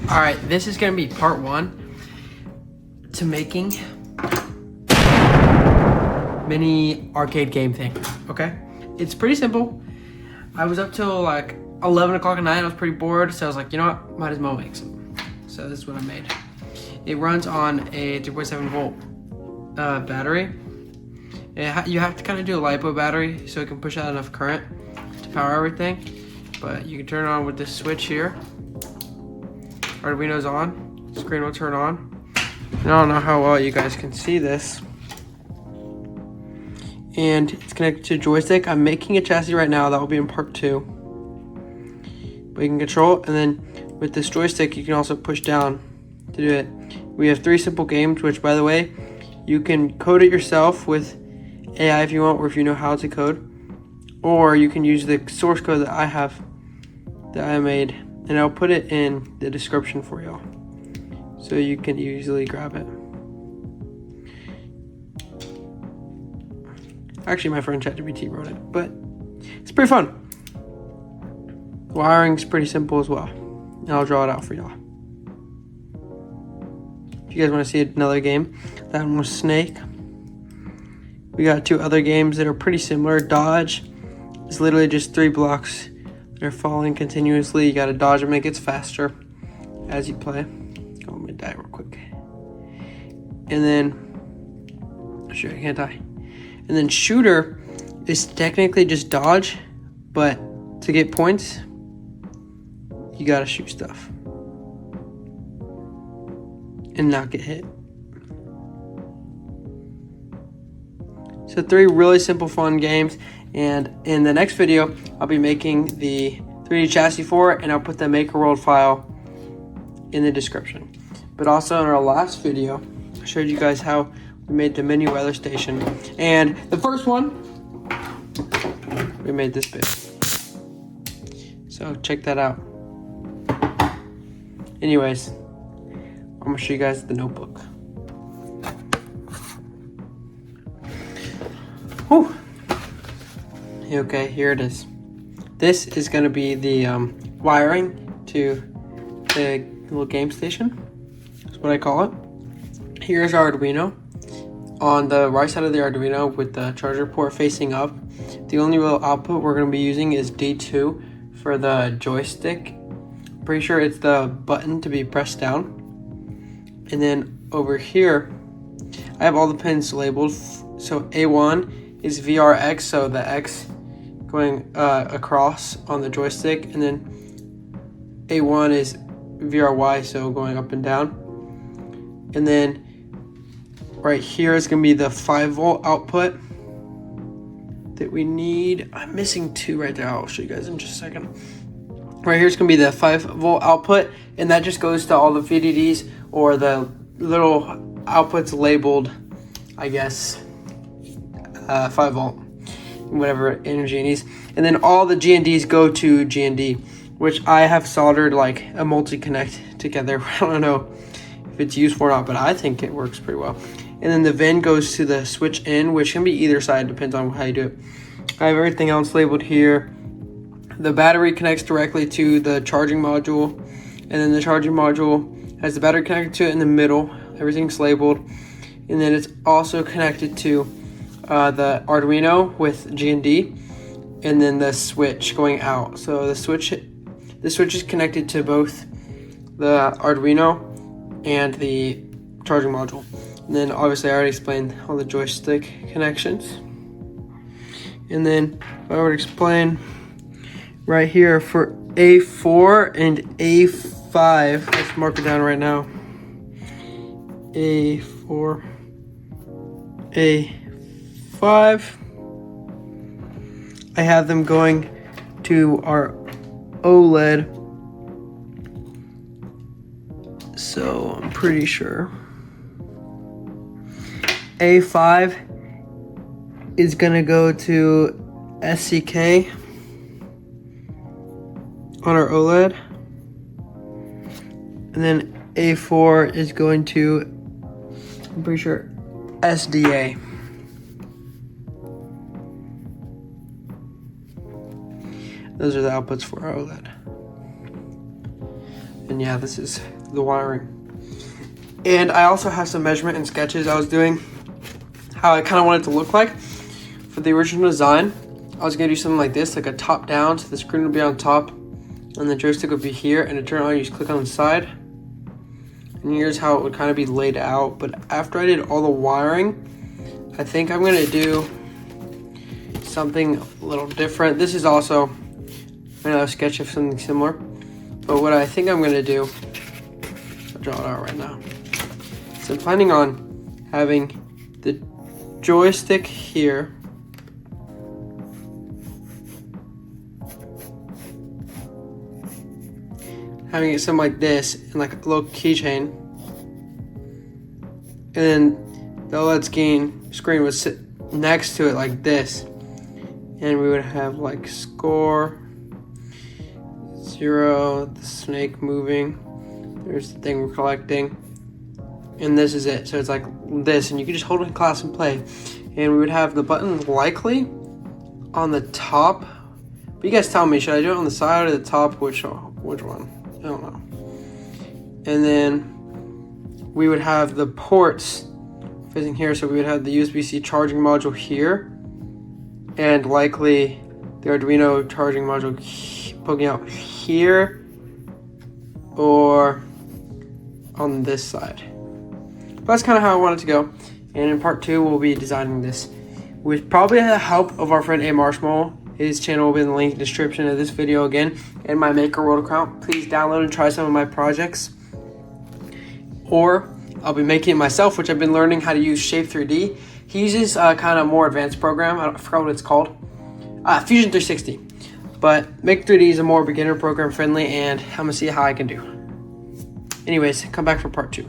All right, this is gonna be part 1 to making mini arcade game thing, okay? It's pretty simple. I was up till like 11 o'clock at night. I was pretty bored, so I was like, you know what? Might as well make some. So this is what I made. It runs on a 3.7 volt battery. You have to kind of do a LiPo battery so it can push out enough current to power everything. But you can turn it on with this switch here. Arduino's on. Screen will turn on. I don't know how well you guys can see this. And it's connected to a joystick. I'm making a chassis right now. That will be in part 2. But you can control it, and then with this joystick, you can also push down to do it. We have 3 simple games, which, by the way, you can code it yourself with AI if you want, or if you know how to code. Or you can use the source code that I have, that I made, and I'll put it in the description for y'all, so you can easily grab it. Actually, my friend ChatGPT wrote it, but it's pretty fun. The wiring's pretty simple as well, and I'll draw it out for y'all. If you guys want to see another game, that one was Snake. We got 2 other games that are pretty similar. Dodge is literally just 3 blocks that are falling continuously. You got to dodge them, and it gets faster as you play. Oh, let me die real quick. And then, sure, I can't die. And then Shooter is technically just dodge, but to get points, you gotta shoot stuff and not get hit. So 3 really simple, fun games. And in the next video, I'll be making the 3D chassis for it, and I'll put the Maker World file in the description. But also in our last video, I showed you guys how we made the mini weather station. And the first one, we made this big. So check that out. Anyways, I'm gonna show you guys the notebook. Whew. Okay, here it is. This is gonna be the wiring to the little game station. That's what I call it. Here's our Arduino. On the right side of the Arduino with the charger port facing up, the only real output we're going to be using is D2 for the joystick. Pretty sure it's the button to be pressed down. And then over here, I have all the pins labeled. So A1 is VRX, so the X going across on the joystick. And then A1 is VRY, so going up and down. And then right here is going to be the 5 volt output that we need. I'm missing 2 right there. I'll show you guys in just a second. Right here is going to be the 5 volt output, and that just goes to all the VDDs or the little outputs labeled, I guess, 5 volt, whatever energy it needs. And then all the GNDs go to GND, which I have soldered like a multi-connect together. I don't know if it's useful or not, but I think it works pretty well. And then the VIN goes to the switch in, which can be either side, depends on how you do it. I have everything else labeled here. The battery connects directly to the charging module, and then the charging module has the battery connected to it in the middle. Everything's labeled. And then it's also connected to the Arduino with GND, and then the switch going out. So the switch is connected to both the Arduino and the charging module. And then obviously I already explained all the joystick connections. And then if I were to explain right here for A4 and A5, let's mark it down right now. A4, A5. I have them going to our Oled. So I'm pretty sure A5 is gonna go to SCK on our OLED, and then A4 is going to, I'm pretty sure, SDA. Those are the outputs for our OLED. And yeah, this is the wiring. And I also have some measurement and sketches I was doing, how I kind of want it to look like. For the original design, I was gonna do something like this, like a top down, so the screen would be on top, and the joystick would be here, and to turn on, you just click on the side. And here's how it would kind of be laid out. But after I did all the wiring, I think I'm gonna do something a little different. This is also a sketch of something similar. But what I think I'm gonna do, I'll draw it out right now. So I'm planning on having the joystick here. Having it something like this, and like a little keychain. And then the OLED screen would sit next to it like this. And we would have like score, 0, the snake moving. There's the thing we're collecting. And this is it. So it's like this, and you can just hold it in class and play. And we would have the button likely on the top. But you guys tell me, should I do it on the side or the top? Which one? I don't know. And then we would have the ports facing here. So we would have the USB-C charging module here. And likely the Arduino charging module poking out here or on this side. But that's kind of how I want it to go. And in part 2, we'll be designing this with probably the help of our friend A Marshmallow. His channel will be in the link in the description of this video again, and my Maker World account. Please download and try some of my projects. Or I'll be making it myself, which I've been learning how to use Shape 3D. He uses a kind of more advanced program. I forgot what it's called. Fusion 360. But Make 3D is a more beginner program friendly, and I'm gonna see how I can do. Anyways, come back for part 2.